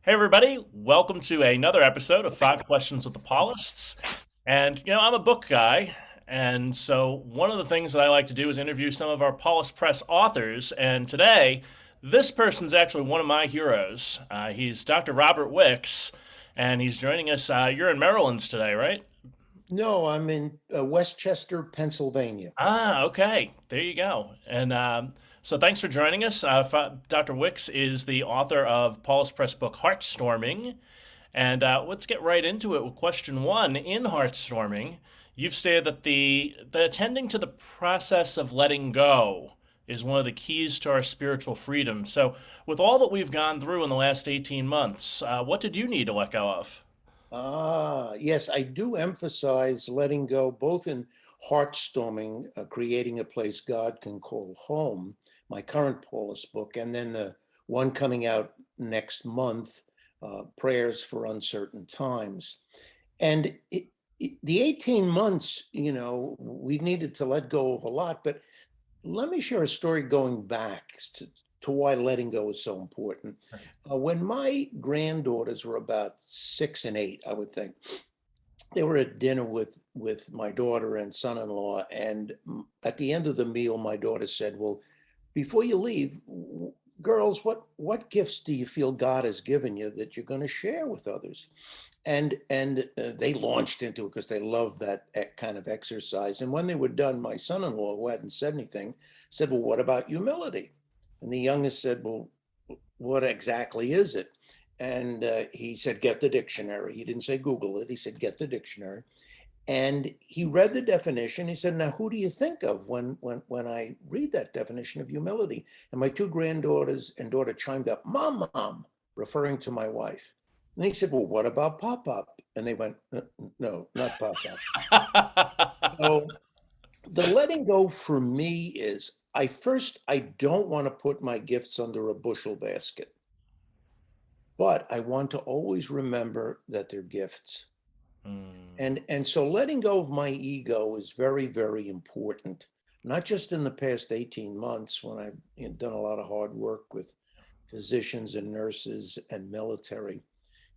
Hey, everybody, welcome to another episode of Five Questions with the Paulists. And, I'm a book guy. And so, one of the things that I like to do is interview some of our Paulist Press authors. And today, this person's actually one of my heroes. He's Dr. Robert Wicks, and he's joining us. You're in Maryland today, right? No, I'm in Westchester, Pennsylvania. Ah, okay. There you go. And so thanks for joining us. Dr. Wicks is the author of Paulist Press book Heartstorming. And let's get right into it with question one. In Heartstorming, you've stated that the attending to the process of letting go is one of the keys to our spiritual freedom. So, with all that we've gone through in the last 18 months, what did you need to let go of? Yes, I do emphasize letting go both in Heartstorming, creating a place God can call home, my current Paulist book, and then the one coming out next month, Prayers for Uncertain Times. And the 18 months, we needed to let go of a lot, but let me share a story going back to why letting go is so important. When my granddaughters were about 6 and 8, I would think, they were at dinner with my daughter and son-in-law, and at the end of the meal, my daughter said, "Well, before you leave, girls, what gifts do you feel God has given you that you're going to share with others?" And they launched into it because they love that kind of exercise. And when they were done, my son-in-law, who hadn't said anything, said, "Well, what about humility?" And the youngest said, "Well, what exactly is it?" And he said, "Get the dictionary." He didn't say Google it. He said, "Get the dictionary." And he read the definition. He said, "Now, who do you think of when I read that definition of humility?" And my two granddaughters and daughter chimed up, "Mom, Mom," referring to my wife. And he said, "Well, what about Pop Pop?" And they went, "No, not Pop Pop." So the letting go for me is I don't want to put my gifts under a bushel basket, but I want to always remember that they're gifts. Hmm. And so letting go of my ego is very, very important, not just in the past 18 months when I've done a lot of hard work with physicians and nurses and military,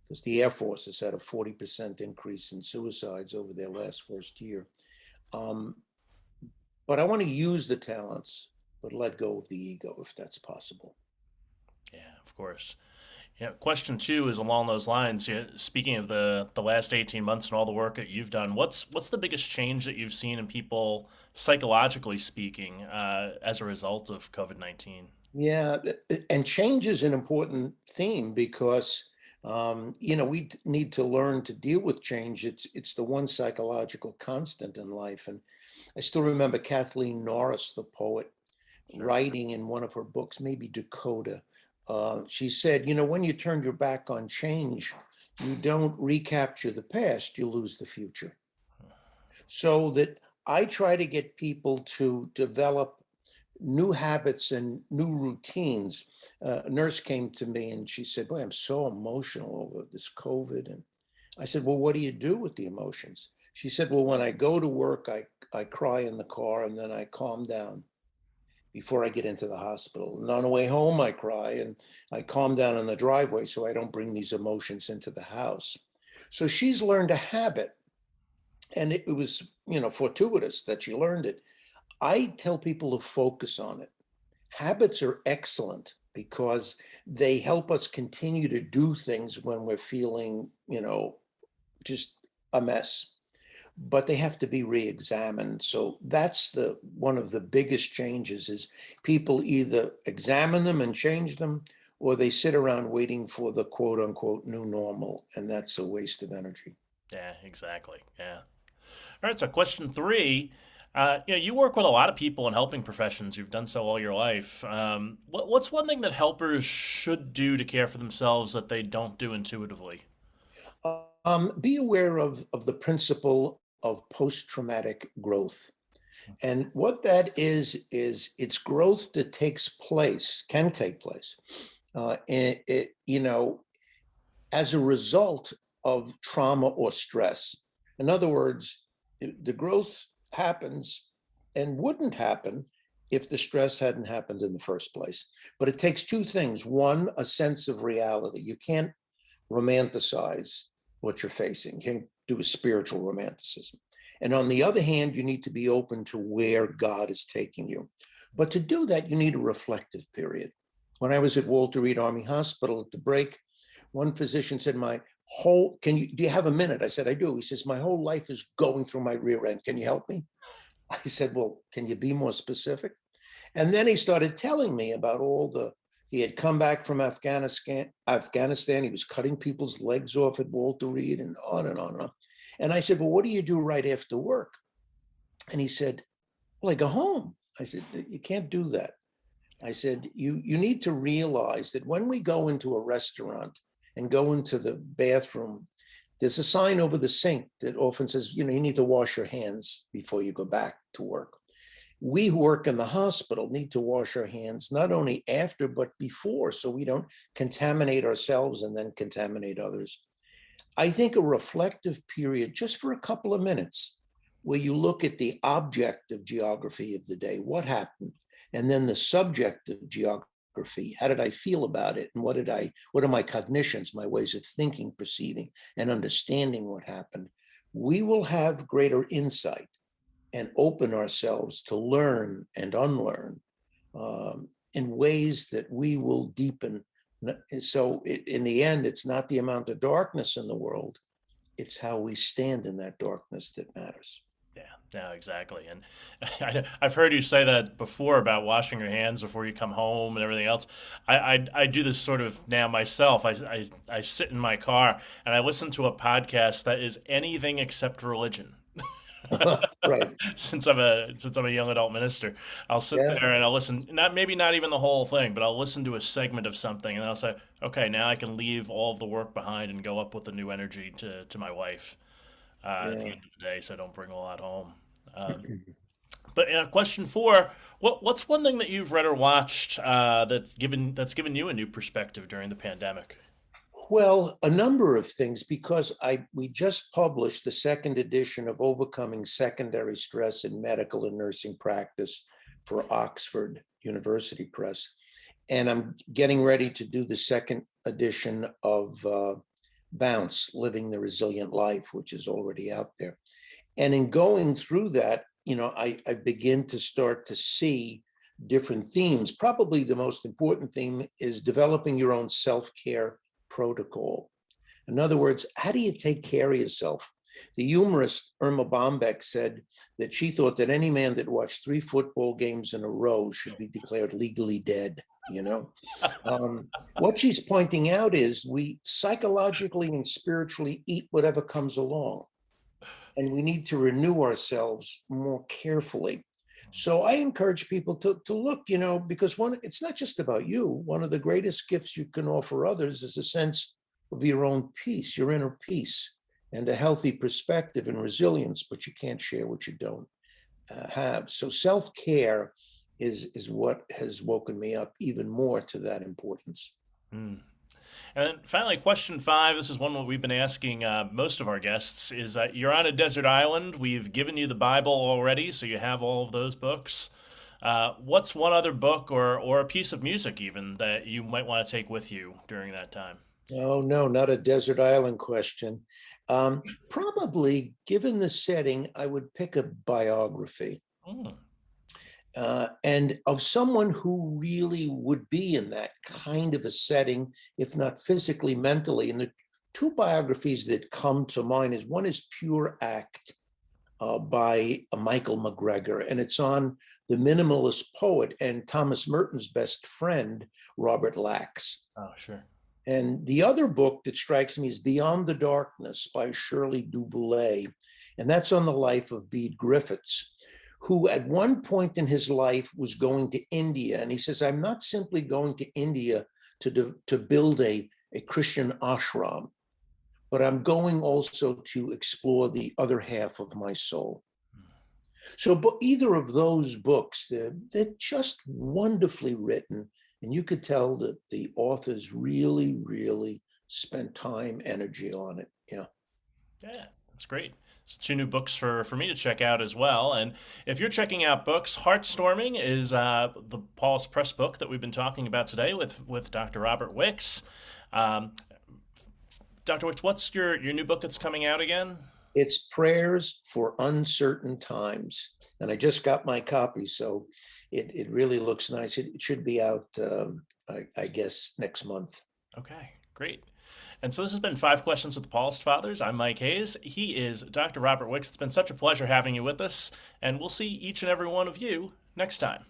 because the Air Force has had a 40% increase in suicides over their last first year. Um, but I want to use the talents, but let go of the ego if that's possible. Yeah, of course. Yeah, question two is along those lines. Yeah, speaking of the last 18 months and all the work that you've done, what's the biggest change that you've seen in people psychologically speaking as a result of COVID-19? Yeah, and change is an important theme because we need to learn to deal with change. It's the one psychological constant in life. And I still remember Kathleen Norris, the poet, Sure. writing in one of her books, maybe Dakota. She said, when you turn your back on change, you don't recapture the past, you lose the future. So that I try to get people to develop new habits and new routines. A nurse came to me and she said, "Boy, I'm so emotional over this COVID." And I said, "Well, what do you do with the emotions?" She said, "Well, when I go to work, I cry in the car and then I calm down before I get into the hospital. And on the way home, I cry and I calm down in the driveway so I don't bring these emotions into the house." So she's learned a habit, and it was, fortuitous that she learned it. I tell people to focus on it. Habits are excellent because they help us continue to do things when we're feeling, just a mess. But they have to be re-examined. So that's the one of the biggest changes is people either examine them and change them, or they sit around waiting for the quote unquote new normal, and that's a waste of energy. Yeah, exactly. Yeah. All right. So question three. You work with a lot of people in helping professions. You've done so all your life. What's one thing that helpers should do to care for themselves that they don't do intuitively? Be aware of the principle of post-traumatic growth. And what that is it's growth that takes place, can take place, as a result of trauma or stress. In other words, the growth happens and wouldn't happen if the stress hadn't happened in the first place. But it takes two things. One, a sense of reality. You can't romanticize what you're facing. You can't do a spiritual romanticism. And on the other hand, you need to be open to where God is taking you. But to do that, you need a reflective period. When I was at Walter Reed Army Hospital at the break, one physician said, do you have a minute? I said, I do. He says, my whole life is going through my rear end. Can you help me? I said, well, can you be more specific? And then he started telling me about he had come back from Afghanistan. He was cutting people's legs off at Walter Reed and on and on and on. And I said, well, what do you do right after work? And he said, well, I go home. I said, you can't do that. I said, you need to realize that when we go into a restaurant and go into the bathroom, there's a sign over the sink that often says, you need to wash your hands before you go back to work. We who work in the hospital need to wash our hands not only after, but before, so we don't contaminate ourselves and then contaminate others. I think a reflective period, just for a couple of minutes, where you look at the objective geography of the day, what happened, and then the subjective geography, how did I feel about it, and what are my cognitions, my ways of thinking, perceiving, and understanding what happened, we will have greater insight and open ourselves to learn and unlearn in ways that we will deepen. So in the end, it's not the amount of darkness in the world, it's how we stand in that darkness that matters. Yeah, exactly. And I've heard you say that before about washing your hands before you come home and everything else. I do this sort of now myself. I sit in my car and I listen to a podcast that is anything except religion. Right. Since I'm a young adult minister, I'll sit Yeah. there and I'll listen, not even the whole thing, but I'll listen to a segment of something and I'll say, okay, now I can leave all of the work behind and go up with a new energy to my wife at the Yeah. end of the day, so I don't bring a lot home. Um, but question four, what's one thing that you've read or watched that's given you a new perspective during the pandemic? Well, a number of things, because we just published the second edition of Overcoming Secondary Stress in Medical and Nursing Practice for Oxford University Press. And I'm getting ready to do the second edition of Bounce, Living the Resilient Life, which is already out there. And in going through that, I begin to start to see different themes. Probably the most important theme is developing your own self-care protocol. In other words, how do you take care of yourself? The humorist Irma Bombeck said that she thought that any man that watched 3 football games in a row should be declared legally dead. What she's pointing out is we psychologically and spiritually eat whatever comes along, and we need to renew ourselves more carefully. So I encourage people to look, because it's not just about you. One of the greatest gifts you can offer others is a sense of your own peace, your inner peace, and a healthy perspective and resilience, but you can't share what you don't have. So self-care is what has woken me up even more to that importance. Hmm. And then finally, question five. This is one that we've been asking most of our guests. Is you're on a desert island. We've given you the Bible already, so you have all of those books. What's one other book or a piece of music even that you might want to take with you during that time? Oh, no, not a desert island question. Probably, given the setting, I would pick a biography. Hmm. And of someone who really would be in that kind of a setting, if not physically, mentally. And the 2 biographies that come to mind is one is Pure Act by Michael McGregor, and it's on the minimalist poet and Thomas Merton's best friend, Robert Lax. Oh, sure. And the other book that strikes me is Beyond the Darkness by Shirley Du Boulay, and that's on the life of Bede Griffiths, who at one point in his life was going to India. And he says, I'm not simply going to India to build a Christian ashram, but I'm going also to explore the other half of my soul. So either of those books, they're just wonderfully written. And you could tell that the authors really, really spent time, energy on it. Yeah. Yeah, that's great. It's 2 new books for me to check out as well. And if you're checking out books, Heartstorming is the Paulist Press book that we've been talking about today with Dr. Robert Wicks. Um, Dr. Wicks, what's your new book that's coming out again? It's Prayers for Uncertain Times. And I just got my copy, so it really looks nice. It should be out, I guess, next month. Okay, great. And so this has been Five Questions with the Paulist Fathers. I'm Mike Hayes. He is Dr. Robert Wicks. It's been such a pleasure having you with us, and we'll see each and every one of you next time.